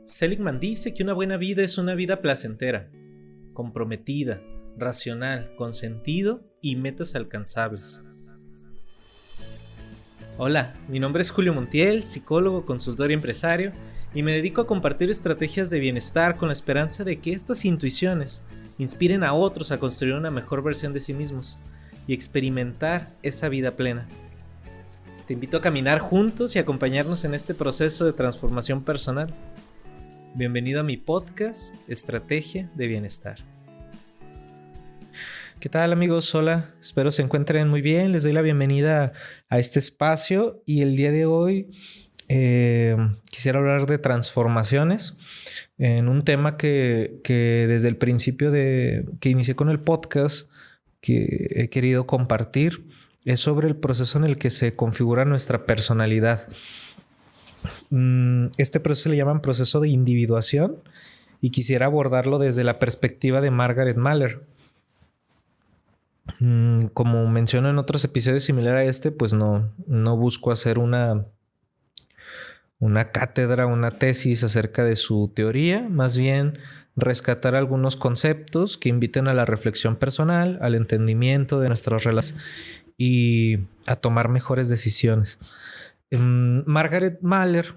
Seligman dice que una buena vida es una vida placentera, comprometida, racional, con sentido y metas alcanzables. Hola, mi nombre es Julio Montiel, psicólogo, consultor y empresario, y me dedico a compartir estrategias de bienestar con la esperanza de que estas intuiciones inspiren a otros a construir una mejor versión de sí mismos y experimentar esa vida plena. Te invito a caminar juntos y acompañarnos en este proceso de transformación personal. Bienvenido a mi podcast, Estrategia de Bienestar. ¿Qué tal, amigos? Hola, espero se encuentren muy bien. Les doy la bienvenida a este espacio y el día de hoy quisiera hablar de transformaciones en un tema que desde el principio que inicié con el podcast que he querido compartir es sobre el proceso en el que se configura nuestra personalidad. Este proceso le llaman proceso de individuación y quisiera abordarlo desde la perspectiva de Margaret Mahler. Como menciono en otros episodios similares a este, pues no busco hacer una cátedra, una tesis acerca de su teoría, más bien rescatar algunos conceptos que inviten a la reflexión personal, al entendimiento de nuestras relaciones y a tomar mejores decisiones. Margaret Mahler,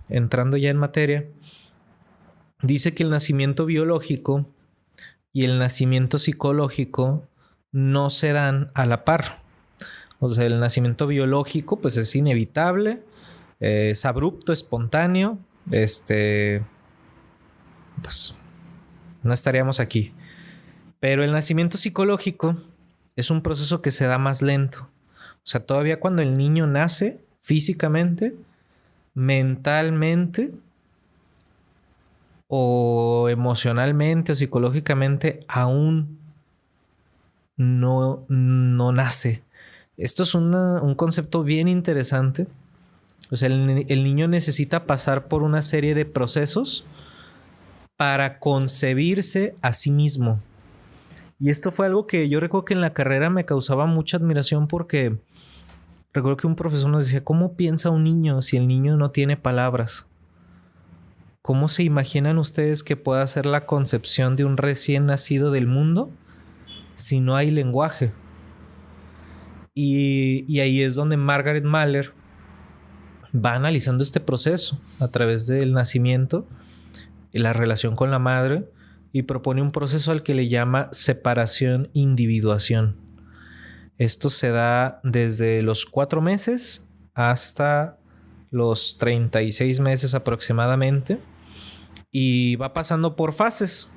entrando ya en materia, dice que el nacimiento biológico y el nacimiento psicológico no se dan a la par. O sea, el nacimiento biológico pues es inevitable, es abrupto, espontáneo, pues no estaríamos aquí. Pero el nacimiento psicológico es un proceso que se da más lento. O sea, todavía cuando el niño nace físicamente, mentalmente o emocionalmente o psicológicamente aún no nace. Esto es un concepto bien interesante. O sea, el niño necesita pasar por una serie de procesos para concebirse a sí mismo. Y esto fue algo que yo recuerdo que en la carrera me causaba mucha admiración porque recuerdo que un profesor nos decía, ¿cómo piensa un niño si el niño no tiene palabras? ¿Cómo se imaginan ustedes que pueda ser la concepción de un recién nacido del mundo si no hay lenguaje? Y ahí es donde Margaret Mahler va analizando este proceso a través del nacimiento y la relación con la madre y propone un proceso al que le llama separación-individuación. Esto se da desde los 4 meses hasta los 36 meses aproximadamente y va pasando por fases.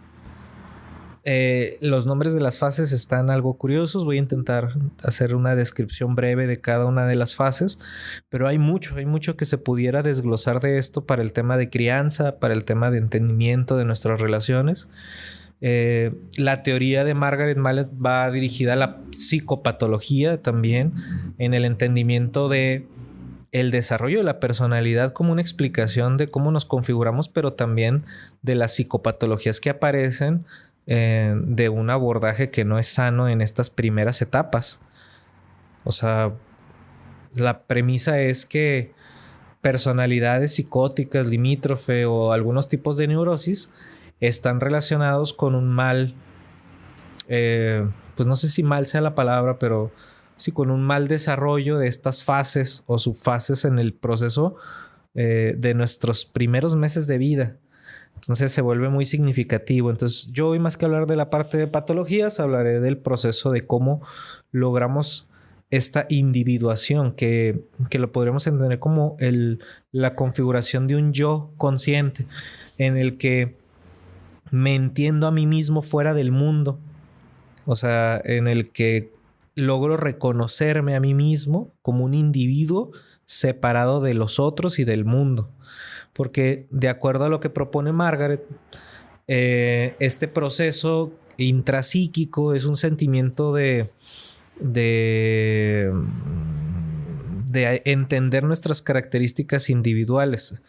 Los nombres de las fases están algo curiosos. Voy a intentar hacer una descripción breve de cada una de las fases, pero hay mucho que se pudiera desglosar de esto para el tema de crianza, para el tema de entendimiento de nuestras relaciones. La teoría de Margaret Mahler va dirigida a la psicopatología también, en el entendimiento de el desarrollo de la personalidad como una explicación de cómo nos configuramos, pero también de las psicopatologías que aparecen de un abordaje que no es sano en estas primeras etapas. O sea, la premisa es que personalidades psicóticas, limítrofe o algunos tipos de neurosis están relacionados con un mal, pues no sé si mal sea la palabra, pero sí con un mal desarrollo de estas fases o subfases en el proceso de nuestros primeros meses de vida. Entonces se vuelve muy significativo. Entonces yo hoy, más que hablar de la parte de patologías, hablaré del proceso de cómo logramos esta individuación que lo podríamos entender como la configuración de un yo consciente en el que me entiendo a mí mismo fuera del mundo. O sea, en el que logro reconocerme a mí mismo como un individuo separado de los otros y del mundo. Porque de acuerdo a lo que propone Margaret, este proceso intrapsíquico es un sentimiento de entender nuestras características individuales.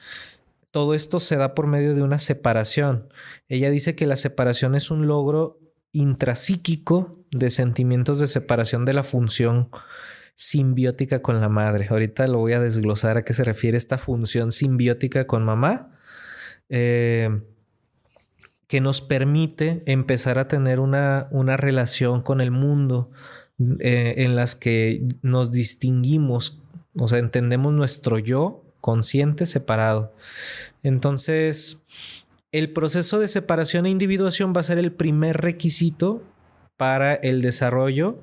Todo esto se da por medio de una separación. Ella dice que la separación es un logro intrapsíquico de sentimientos de separación de la función simbiótica con la madre. Ahorita lo voy a desglosar a qué se refiere esta función simbiótica con mamá. que nos permite empezar a tener una relación con el mundo en las que nos distinguimos, o sea, entendemos nuestro yo consciente separado. Entonces, el proceso de separación e individuación va a ser el primer requisito para el desarrollo,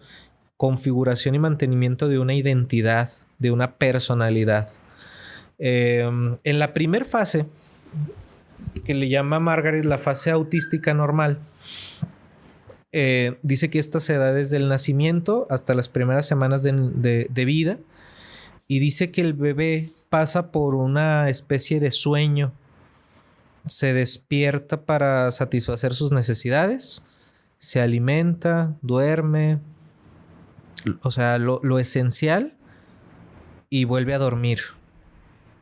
configuración y mantenimiento de una identidad, de una personalidad. En la primera fase, que le llama Margaret la fase autística normal, dice que esta se da desde el nacimiento hasta las primeras semanas de vida, y dice que el bebé pasa por una especie de sueño, se despierta para satisfacer sus necesidades, se alimenta, duerme, o sea, lo esencial, y vuelve a dormir.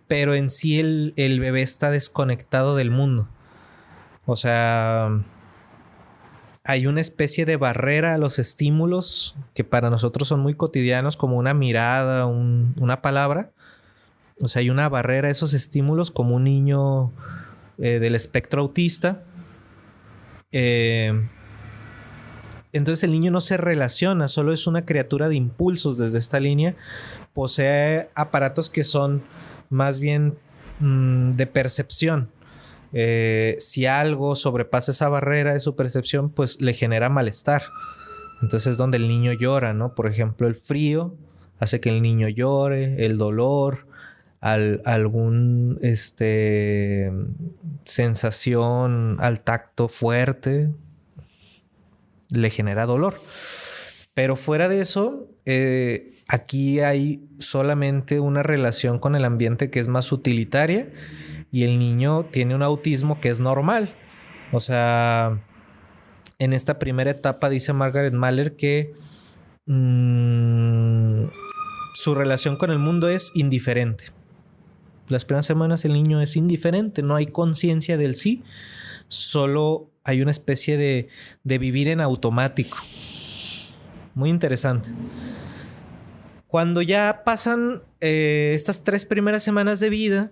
Pero en sí el bebé está desconectado del mundo. O sea, hay una especie de barrera a los estímulos que para nosotros son muy cotidianos, como una mirada, una palabra. O sea, hay una barrera a esos estímulos, como un niño del espectro autista. Entonces el niño no se relaciona, solo es una criatura de impulsos desde esta línea. Posee aparatos que son más bien de percepción. Si algo sobrepasa esa barrera de su percepción, pues le genera malestar. Entonces es donde el niño llora, ¿no? Por ejemplo, el frío hace que el niño llore, el dolor, algún sensación al tacto fuerte le genera dolor. Pero fuera de eso, aquí hay solamente una relación con el ambiente que es más utilitaria, y el niño tiene un autismo que es normal. O sea, en esta primera etapa dice Margaret Mahler que su relación con el mundo es indiferente. Las primeras semanas el niño es indiferente, no hay conciencia del sí, solo hay una especie de vivir en automático. Muy interesante. Cuando ya pasan estas 3 primeras semanas de vida,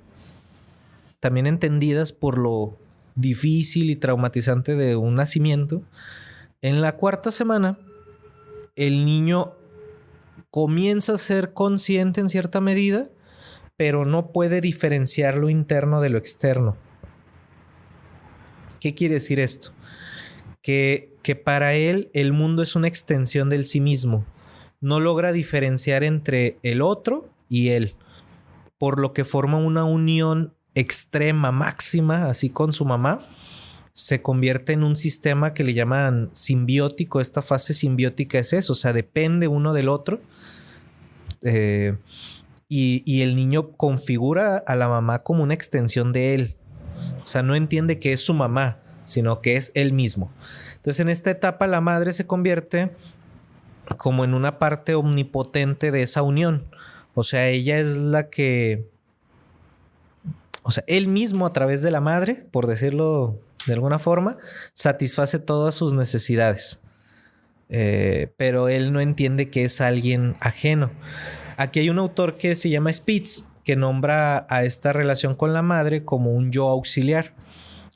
también entendidas por lo difícil y traumatizante de un nacimiento, en la 4ª semana el niño comienza a ser consciente en cierta medida, pero no puede diferenciar lo interno de lo externo. ¿Qué quiere decir esto? Que para él el mundo es una extensión del sí mismo. No logra diferenciar entre el otro y él, por lo que forma una unión extrema, máxima, así con su mamá. Se convierte en un sistema que le llaman simbiótico. Esta fase simbiótica es eso, o sea, depende uno del otro. Y el niño configura a la mamá como una extensión de él. O sea, no entiende que es su mamá, sino que es él mismo. Entonces, en esta etapa la madre se convierte como en una parte omnipotente de esa unión. O sea, ella es la que... O sea, él mismo a través de la madre, por decirlo de alguna forma, satisface todas sus necesidades. Pero él no entiende que es alguien ajeno. Aquí hay un autor que se llama Spitz, que nombra a esta relación con la madre como un yo auxiliar.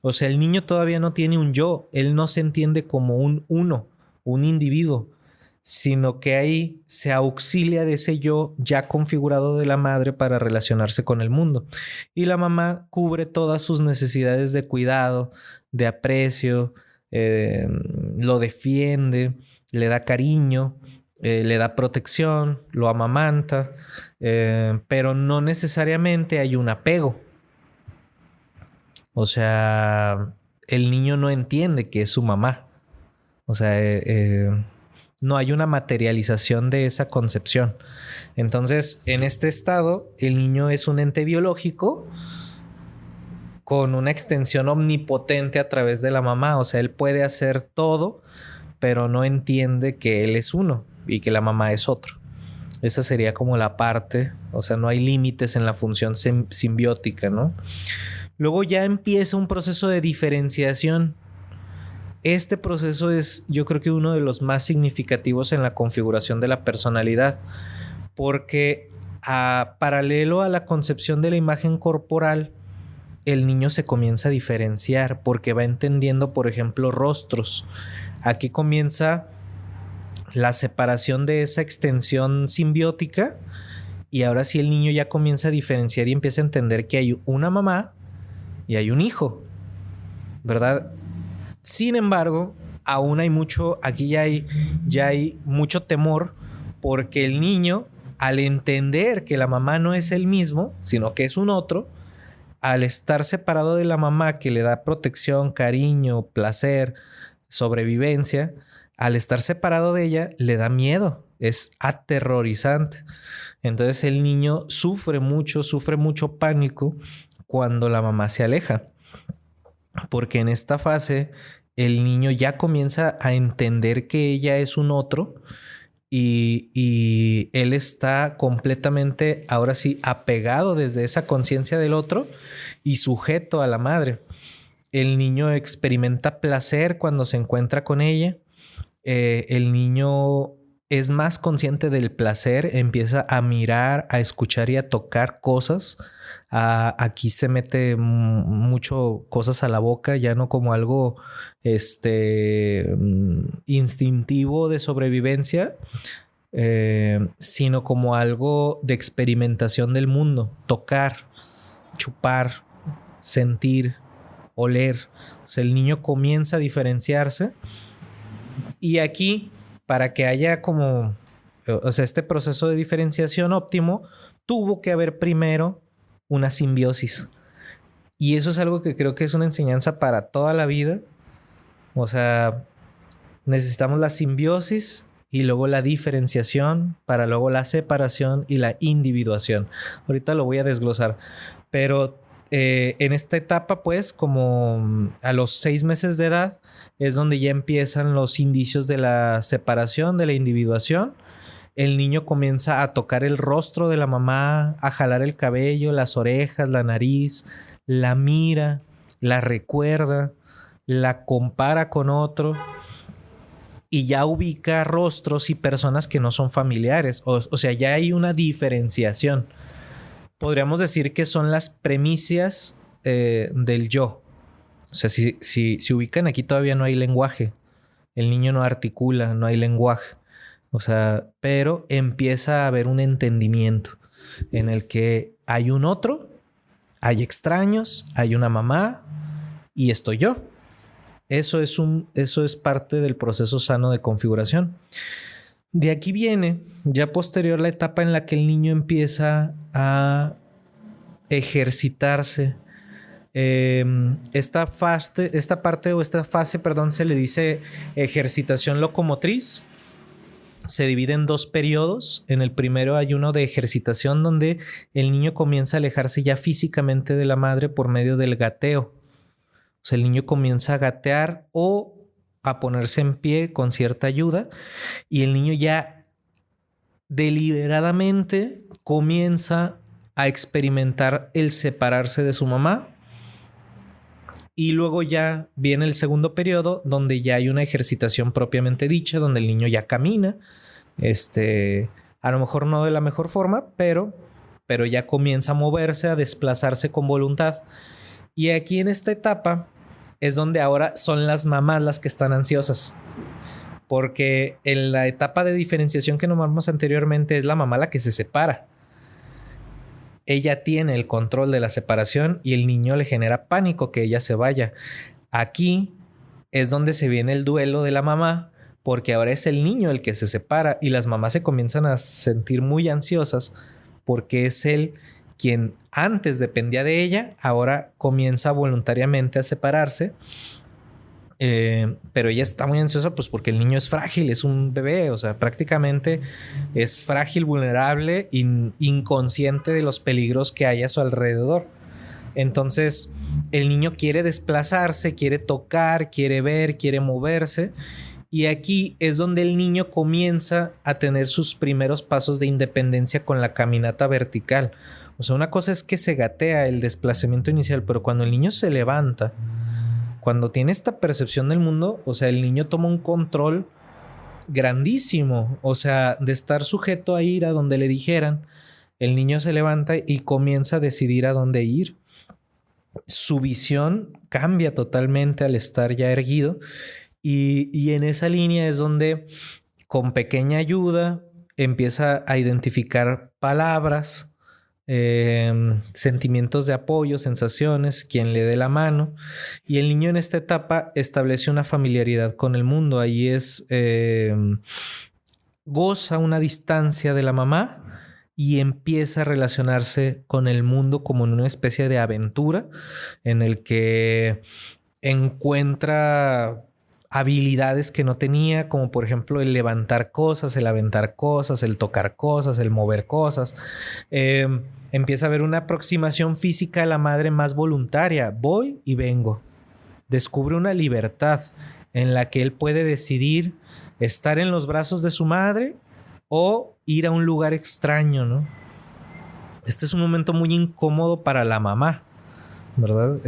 O sea, el niño todavía no tiene un yo. Él no se entiende como un uno, un individuo, sino que ahí se auxilia de ese yo ya configurado de la madre para relacionarse con el mundo. Y la mamá cubre todas sus necesidades de cuidado, de aprecio, lo defiende, le da cariño, le da protección, lo amamanta, pero no necesariamente hay un apego. O sea, el niño no entiende que es su mamá. O sea, no hay una materialización de esa concepción. Entonces, en este estado, el niño es un ente biológico con una extensión omnipotente a través de la mamá. O sea, él puede hacer todo, pero no entiende que él es uno y que la mamá es otro. Esa sería como la parte, o sea, no hay límites en la función simbiótica, ¿no? Luego ya empieza un proceso de diferenciación. Este proceso es, yo creo que uno de los más significativos en la configuración de la personalidad, porque paralelo a la concepción de la imagen corporal, el niño se comienza a diferenciar porque va entendiendo, por ejemplo, rostros. Aquí comienza la separación de esa extensión simbiótica y ahora sí el niño ya comienza a diferenciar y empieza a entender que hay una mamá y hay un hijo, ¿verdad? Sin embargo, aún hay mucho, aquí ya hay mucho temor porque el niño, al entender que la mamá no es el mismo, sino que es un otro, al estar separado de la mamá que le da protección, cariño, placer, sobrevivencia, al estar separado de ella, le da miedo, es aterrorizante. Entonces el niño sufre mucho pánico cuando la mamá se aleja, porque en esta fase el niño ya comienza a entender que ella es un otro y él está completamente, ahora sí, apegado desde esa conciencia del otro y sujeto a la madre. El niño experimenta placer cuando se encuentra con ella. El niño es más consciente del placer, empieza a mirar, a escuchar y a tocar cosas. Aquí se mete mucho cosas a la boca, ya no como algo instintivo de sobrevivencia, sino como algo de experimentación del mundo, tocar, chupar, sentir, oler. O sea, el niño comienza a diferenciarse y aquí, para que haya como, o sea, este proceso de diferenciación óptimo, tuvo que haber primero una simbiosis. Y eso es algo que creo que es una enseñanza para toda la vida. O sea, necesitamos la simbiosis y luego la diferenciación para luego la separación y la individuación. Ahorita lo voy a desglosar. Pero en esta etapa, pues, como a los 6 meses de edad, es donde ya empiezan los indicios de la separación, de la individuación. El niño comienza a tocar el rostro de la mamá, a jalar el cabello, las orejas, la nariz, la mira, la recuerda, la compara con otro y ya ubica rostros y personas que no son familiares. O sea, ya hay una diferenciación. Podríamos decir que son las premisas del yo. O sea, si ubican aquí todavía no hay lenguaje. El niño no articula, no hay lenguaje. O sea, pero empieza a haber un entendimiento en el que hay un otro, hay extraños, hay una mamá y estoy yo. Eso es parte del proceso sano de configuración. De aquí viene ya posterior la etapa en la que el niño empieza a ejercitarse. Esta fase, se le dice ejercitación locomotriz. Se divide en 2 periodos. En el primero hay uno de ejercitación donde el niño comienza a alejarse ya físicamente de la madre por medio del gateo. O sea, el niño comienza a gatear o a ponerse en pie con cierta ayuda y el niño ya deliberadamente comienza a experimentar el separarse de su mamá. Y luego ya viene el segundo periodo donde ya hay una ejercitación propiamente dicha, donde el niño ya camina, a lo mejor no de la mejor forma, pero ya comienza a moverse, a desplazarse con voluntad. Y aquí en esta etapa es donde ahora son las mamás las que están ansiosas. Porque en la etapa de diferenciación que nombramos anteriormente es la mamá la que se separa. Ella tiene el control de la separación y el niño le genera pánico que ella se vaya. Aquí es donde se viene el duelo de la mamá, porque ahora es el niño el que se separa y las mamás se comienzan a sentir muy ansiosas porque es él quien antes dependía de ella, ahora comienza voluntariamente a separarse. Pero ella está muy ansiosa pues porque el niño es frágil, es un bebé, o sea, prácticamente es frágil, vulnerable, inconsciente de los peligros que hay a su alrededor. Entonces el niño quiere desplazarse, quiere tocar, quiere ver, quiere moverse. Y aquí es donde el niño comienza a tener sus primeros pasos de independencia con la caminata vertical. O sea, una cosa es que se gatea el desplazamiento inicial, pero cuando el niño se levanta, cuando tiene esta percepción del mundo, o sea, el niño toma un control grandísimo. O sea, de estar sujeto a ir a donde le dijeran, el niño se levanta y comienza a decidir a dónde ir. su visión cambia totalmente al estar ya erguido. Y en esa línea es donde, con pequeña ayuda, empieza a identificar palabras, sentimientos de apoyo, sensaciones, quien le dé la mano. Y el niño en esta etapa establece una familiaridad con el mundo. Ahí goza una distancia de la mamá y empieza a relacionarse con el mundo como en una especie de aventura en el que encuentra habilidades que no tenía, como por ejemplo el levantar cosas, el aventar cosas, el tocar cosas, el mover cosas. Empieza a haber una aproximación física a la madre más voluntaria. Voy y vengo. Descubre una libertad en la que él puede decidir estar en los brazos de su madre o ir a un lugar extraño, ¿no? Este es un momento muy incómodo para la mamá, ¿verdad?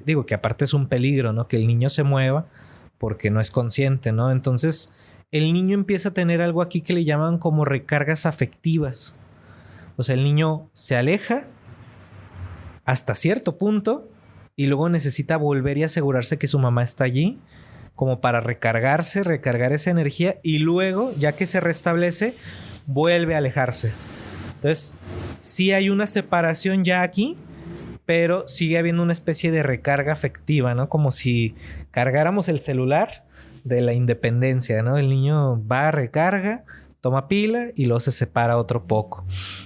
Digo que aparte es un peligro, ¿no? Que el niño se mueva porque no es consciente, ¿no? Entonces, el niño empieza a tener algo aquí que le llaman como recargas afectivas. O sea, el niño se aleja hasta cierto punto y luego necesita volver y asegurarse que su mamá está allí, como para recargar esa energía, y luego, ya que se restablece, vuelve a alejarse. Entonces, sí hay una separación ya aquí, pero sigue habiendo una especie de recarga afectiva, ¿no? Como si cargáramos el celular de la independencia, ¿no? El niño va, recarga, toma pila y luego se separa otro poco.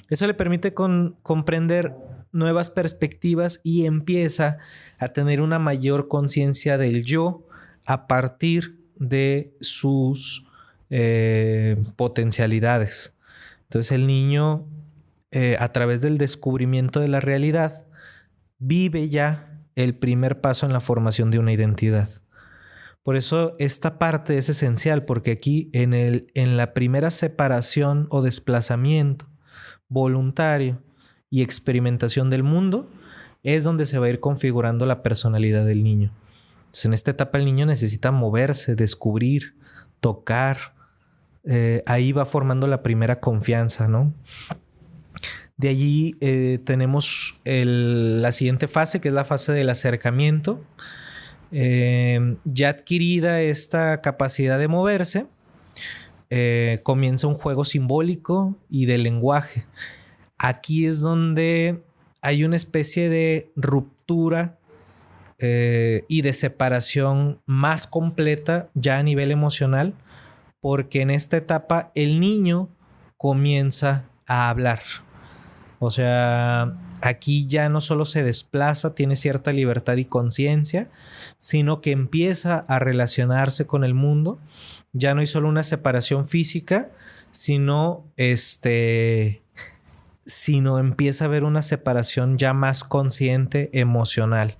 Eso le permite comprender nuevas perspectivas y empieza a tener una mayor conciencia del yo a partir de sus potencialidades. Entonces el niño, a través del descubrimiento de la realidad, vive ya el primer paso en la formación de una identidad. Por eso esta parte es esencial, porque aquí en la primera separación o desplazamiento voluntario y experimentación del mundo es donde se va a ir configurando la personalidad del niño. Entonces, en esta etapa el niño necesita moverse, descubrir, tocar. Ahí va formando la primera confianza, ¿no? De allí tenemos la siguiente fase, que es la fase del acercamiento. Ya adquirida esta capacidad de moverse, comienza un juego simbólico y de lenguaje. Aquí es donde hay una especie de ruptura y de separación más completa ya a nivel emocional, porque en esta etapa el niño comienza a hablar. O sea, aquí ya no solo se desplaza, tiene cierta libertad y conciencia, sino que empieza a relacionarse con el mundo. Ya no hay solo una separación física, sino empieza a haber una separación ya más consciente, emocional.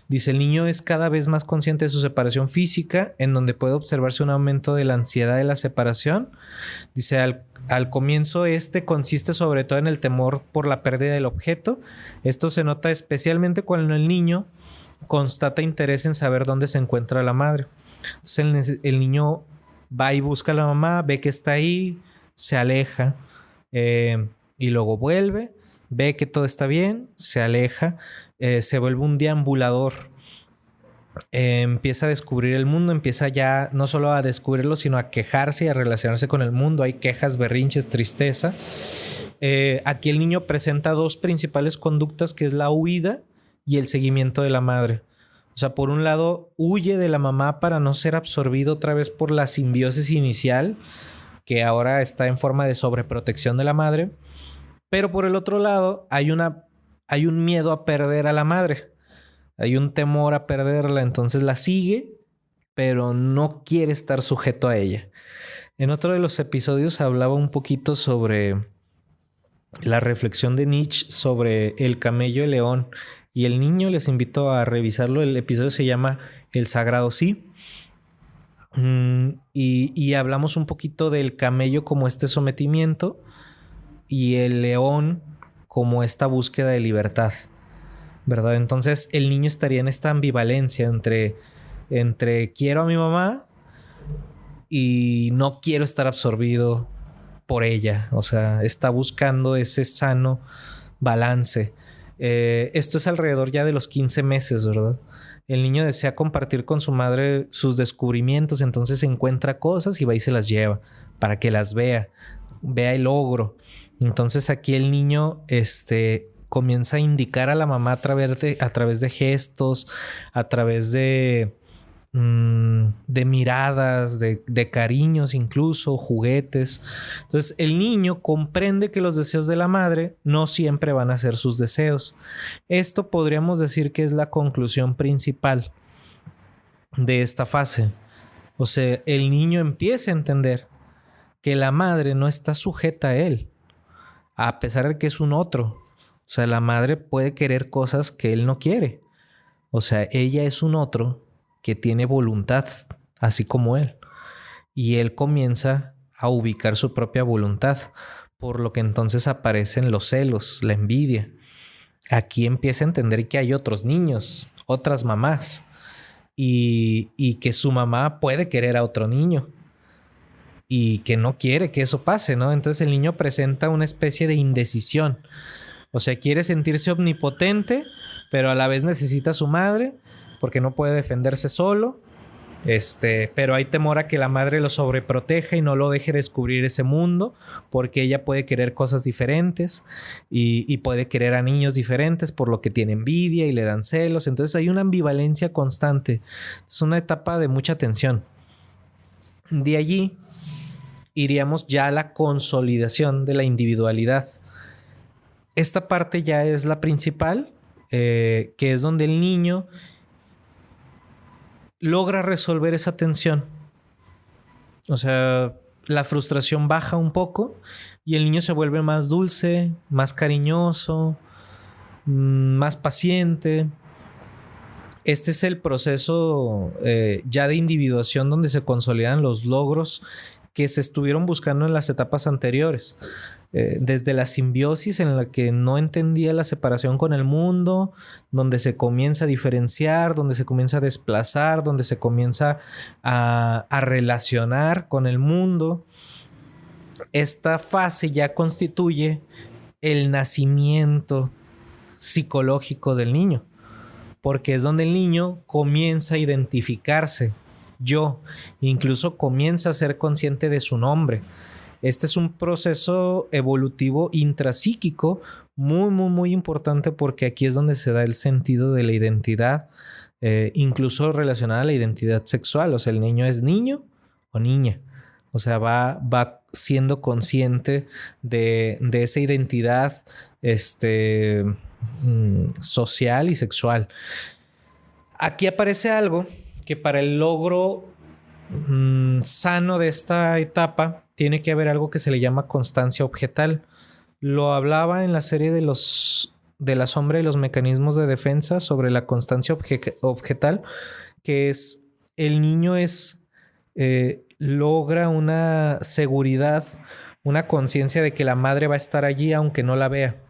Dice, el niño es cada vez más consciente de su separación física, en donde puede observarse un aumento de la ansiedad de la separación. Dice, al comienzo consiste sobre todo en el temor por la pérdida del objeto. Esto se nota especialmente cuando el niño constata interés en saber dónde se encuentra la madre. Entonces el niño va y busca a la mamá, ve que está ahí, se aleja, y luego vuelve, ve que todo está bien, se aleja, se vuelve un deambulador. Empieza a descubrir el mundo, empieza ya no solo a descubrirlo, sino a quejarse y a relacionarse con el mundo. Hay quejas, berrinches, tristeza. Aquí el niño presenta dos principales conductas, que es la huida y el seguimiento de la madre. O sea, por un lado, huye de la mamá para no ser absorbido otra vez por la simbiosis inicial, que ahora está en forma de sobreprotección de la madre. Pero por el otro lado, hay un miedo a perder a la madre. Hay un temor a perderla, entonces la sigue, pero no quiere estar sujeto a ella. En otro de los episodios hablaba un poquito sobre la reflexión de Nietzsche sobre el camello y el león y el niño. Les invito a revisarlo. El episodio se llama El Sagrado Sí. Y hablamos un poquito del camello como este sometimiento y el león como esta búsqueda de libertad, ¿verdad? Entonces el niño estaría en esta ambivalencia entre quiero a mi mamá y no quiero estar absorbido por ella. O sea, está buscando ese sano balance. Esto es alrededor ya de los 15 meses, ¿verdad? El niño desea compartir con su madre sus descubrimientos, entonces encuentra cosas y va y se las lleva para que las vea el logro. Entonces aquí el niño comienza a indicar a la mamá a través de gestos, a través de miradas, de cariños, incluso juguetes. Entonces el niño comprende que los deseos de la madre no siempre van a ser sus deseos. Esto podríamos decir que es la conclusión principal de esta fase. O sea, el niño empieza a entender que la madre no está sujeta a él, a pesar de que es un otro. O sea, la madre puede querer cosas que él no quiere. O sea, ella es un otro que tiene voluntad, así como él. Y él comienza a ubicar su propia voluntad, por lo que entonces aparecen los celos, la envidia. Aquí empieza a entender que hay otros niños, otras mamás, y que su mamá puede querer a otro niño y que no quiere que eso pase, ¿no? Entonces el niño presenta una especie de indecisión. O sea, quiere sentirse omnipotente, pero a la vez necesita a su madre porque no puede defenderse solo. Pero hay temor a que la madre lo sobreproteja y no lo deje descubrir ese mundo, porque ella puede querer cosas diferentes y puede querer a niños diferentes, por lo que tiene envidia y le dan celos. Entonces hay una ambivalencia constante. Es una etapa de mucha tensión. De allí iríamos ya a la consolidación de la individualidad. Esta parte ya es la principal, que es donde el niño logra resolver esa tensión. O sea, la frustración baja un poco y el niño se vuelve más dulce, más cariñoso, más paciente. Este es el proceso ya de individuación, donde se consolidan los logros que se estuvieron buscando en las etapas anteriores. Desde la simbiosis, en la que no entendía la separación con el mundo, donde se comienza a diferenciar, donde se comienza a desplazar, donde se comienza a relacionar con el mundo. Esta fase ya constituye el nacimiento psicológico del niño, porque es donde el niño comienza a identificarse yo, incluso comienza a ser consciente de su nombre. Este es un proceso evolutivo intrapsíquico muy, muy, muy importante, porque aquí es donde se da el sentido de la identidad, incluso relacionada a la identidad sexual. O sea, el niño es niño o niña. O sea, va siendo consciente de esa identidad social y sexual. Aquí aparece algo que para el logro sano de esta etapa tiene que haber algo que se le llama constancia objetal. Lo hablaba en la serie de la sombra y los mecanismos de defensa sobre la constancia objetal, que es el niño logra una seguridad, una conciencia de que la madre va a estar allí aunque no la vea.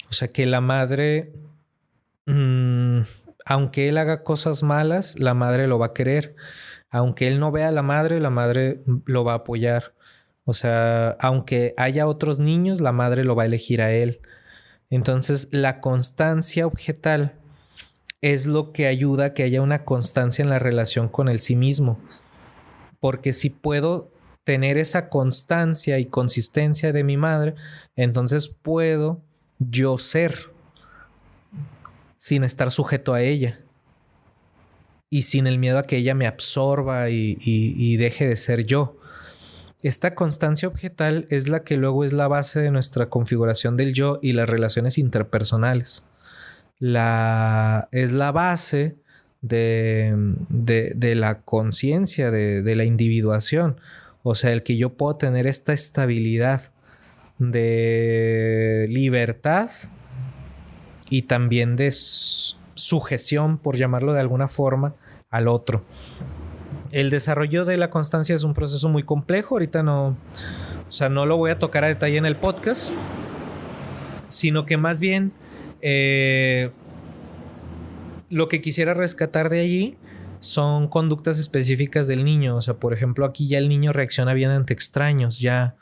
O sea, que la madre, aunque él haga cosas malas, la madre lo va a querer. Aunque él no vea a la madre lo va a apoyar. O sea, aunque haya otros niños, la madre lo va a elegir a él. Entonces, la constancia objetal es lo que ayuda a que haya una constancia en la relación con el sí mismo. Porque si puedo tener esa constancia y consistencia de mi madre, entonces puedo yo ser sin estar sujeto a ella y sin el miedo a que ella me absorba y deje de ser yo. Esta constancia objetal es la que luego es la base de nuestra configuración del yo y las relaciones interpersonales. Es la base de la conciencia, de la individuación. O sea, el que yo puedo tener esta estabilidad de libertad y también de sujeción, por llamarlo de alguna forma, al otro. El desarrollo de la constancia es un proceso muy complejo. Ahorita no lo voy a tocar a detalle en el podcast, sino que más bien lo que quisiera rescatar de allí son conductas específicas del niño. O sea, por ejemplo, aquí ya el niño reacciona bien ante extraños, ya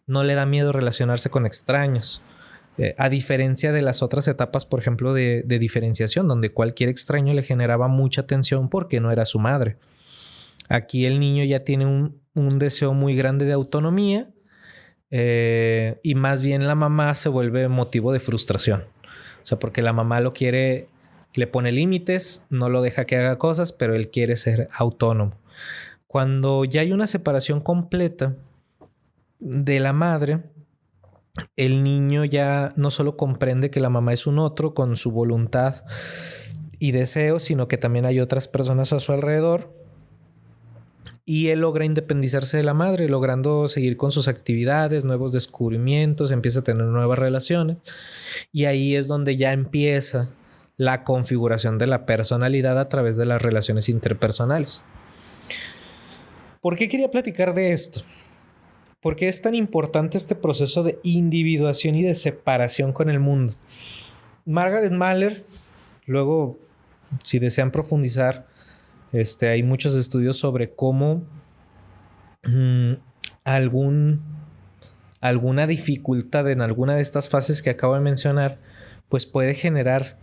no le da miedo relacionarse con extraños. A diferencia de las otras etapas, por ejemplo, de diferenciación, donde cualquier extraño le generaba mucha tensión porque no era su madre. Aquí el niño ya tiene un deseo muy grande de autonomía, y más bien la mamá se vuelve motivo de frustración. O sea, porque la mamá lo quiere, le pone límites, no lo deja que haga cosas, pero él quiere ser autónomo. Cuando ya hay una separación completa de la madre, el niño ya no solo comprende que la mamá es un otro con su voluntad y deseos, sino que también hay otras personas a su alrededor. Y él logra independizarse de la madre, logrando seguir con sus actividades, nuevos descubrimientos, empieza a tener nuevas relaciones. Y ahí es donde ya empieza la configuración de la personalidad a través de las relaciones interpersonales. ¿Por qué quería platicar de esto? ¿Por qué es tan importante este proceso de individuación y de separación con el mundo? Margaret Mahler, luego, si desean profundizar, hay muchos estudios sobre cómo alguna dificultad en alguna de estas fases que acabo de mencionar, pues puede generar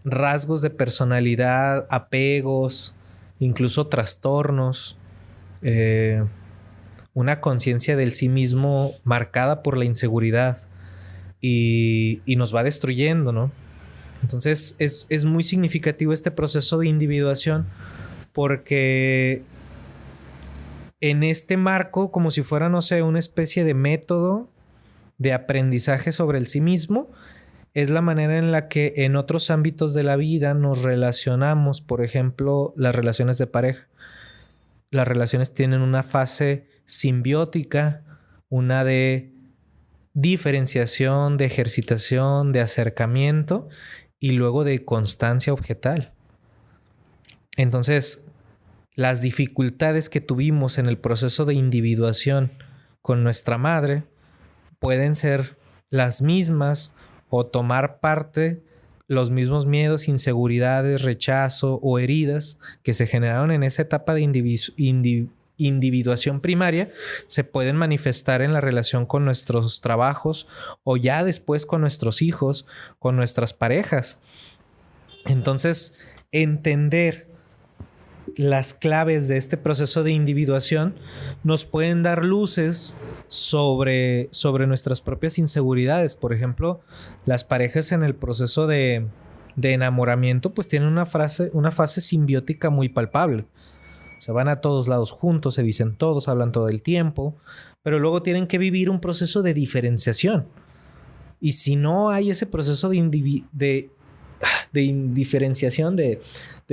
rasgos de personalidad, apegos, incluso trastornos, una conciencia del sí mismo marcada por la inseguridad y nos va destruyendo, ¿no? Entonces es muy significativo este proceso de individuación porque en este marco, como si fuera, no sé, una especie de método de aprendizaje sobre el sí mismo, es la manera en la que en otros ámbitos de la vida nos relacionamos. Por ejemplo, las relaciones de pareja. Las relaciones tienen una fase simbiótica, una de diferenciación, de ejercitación, de acercamiento y luego de constancia objetal. Entonces, las dificultades que tuvimos en el proceso de individuación con nuestra madre pueden ser las mismas o tomar parte los mismos miedos, inseguridades, rechazo o heridas que se generaron en esa etapa de individuación primaria, se pueden manifestar en la relación con nuestros trabajos o ya después con nuestros hijos, con nuestras parejas. Entonces, entender las claves de este proceso de individuación nos pueden dar luces sobre nuestras propias inseguridades. Por ejemplo, las parejas en el proceso de enamoramiento pues tienen una fase simbiótica muy palpable. Se van a todos lados juntos, se dicen todos, hablan todo el tiempo, pero luego tienen que vivir un proceso de diferenciación. Y si no hay ese proceso de indiferenciación, de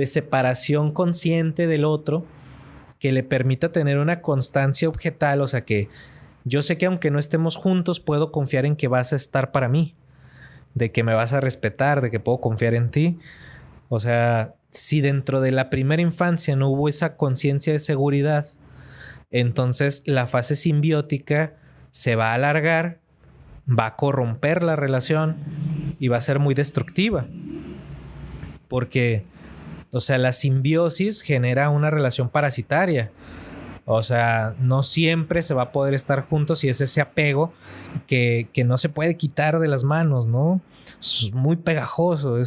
separación consciente del otro, que le permita tener una constancia objetal, o sea que yo sé que aunque no estemos juntos, puedo confiar en que vas a estar para mí, de que me vas a respetar, de que puedo confiar en ti. O sea, si dentro de la primera infancia no hubo esa conciencia de seguridad, entonces la fase simbiótica se va a alargar, va a corromper la relación y va a ser muy destructiva. Porque, o sea, la simbiosis genera una relación parasitaria. O sea, no siempre se va a poder estar juntos y es ese apego que no se puede quitar de las manos, ¿no? Es muy pegajoso,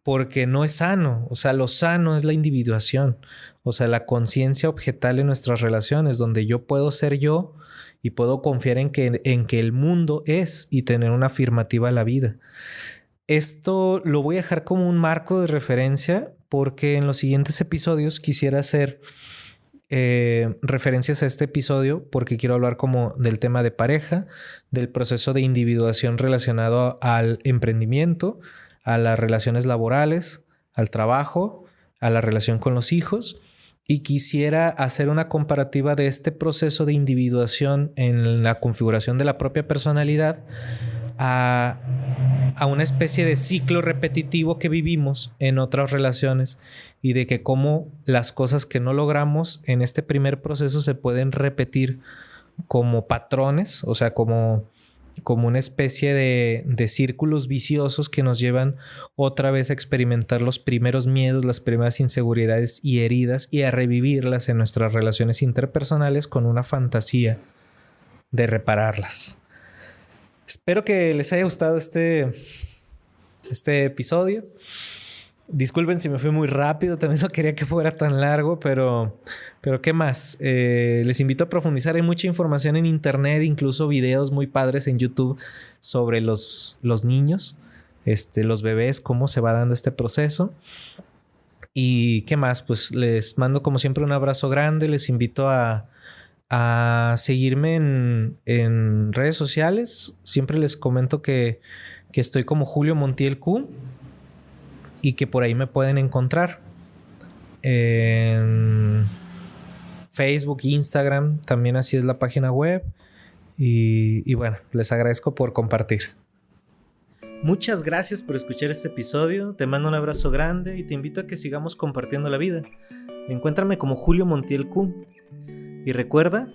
porque no es sano. O sea, lo sano es la individuación. O sea, la conciencia objetal en nuestras relaciones, donde yo puedo ser yo y puedo confiar en que el mundo es y tener una afirmativa a la vida. Esto lo voy a dejar como un marco de referencia porque en los siguientes episodios quisiera hacer referencias a este episodio porque quiero hablar como del tema de pareja, del proceso de individuación relacionado al emprendimiento, a las relaciones laborales, al trabajo, a la relación con los hijos, y quisiera hacer una comparativa de este proceso de individuación en la configuración de la propia personalidad a una especie de ciclo repetitivo que vivimos en otras relaciones y de que cómo las cosas que no logramos en este primer proceso se pueden repetir como patrones, o sea, como una especie de círculos viciosos que nos llevan otra vez a experimentar los primeros miedos, las primeras inseguridades y heridas y a revivirlas en nuestras relaciones interpersonales con una fantasía de repararlas. Espero que les haya gustado este episodio. Disculpen si me fui muy rápido, también no quería que fuera tan largo, pero ¿qué más? Les invito a profundizar. Hay mucha información en internet, incluso videos muy padres en YouTube sobre los niños, los bebés, cómo se va dando este proceso. Y ¿qué más? Pues les mando como siempre un abrazo grande. Les invito a seguirme en redes sociales. Siempre les comento que estoy como Julio Montiel Q y que por ahí me pueden encontrar en Facebook, Instagram, también así es la página web. Y bueno, les agradezco por compartir. Muchas gracias por escuchar este episodio. Te mando un abrazo grande y te invito a que sigamos compartiendo la vida. Encuéntrame como Julio Montiel Q. Y recuerda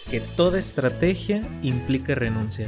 que toda estrategia implica renuncia.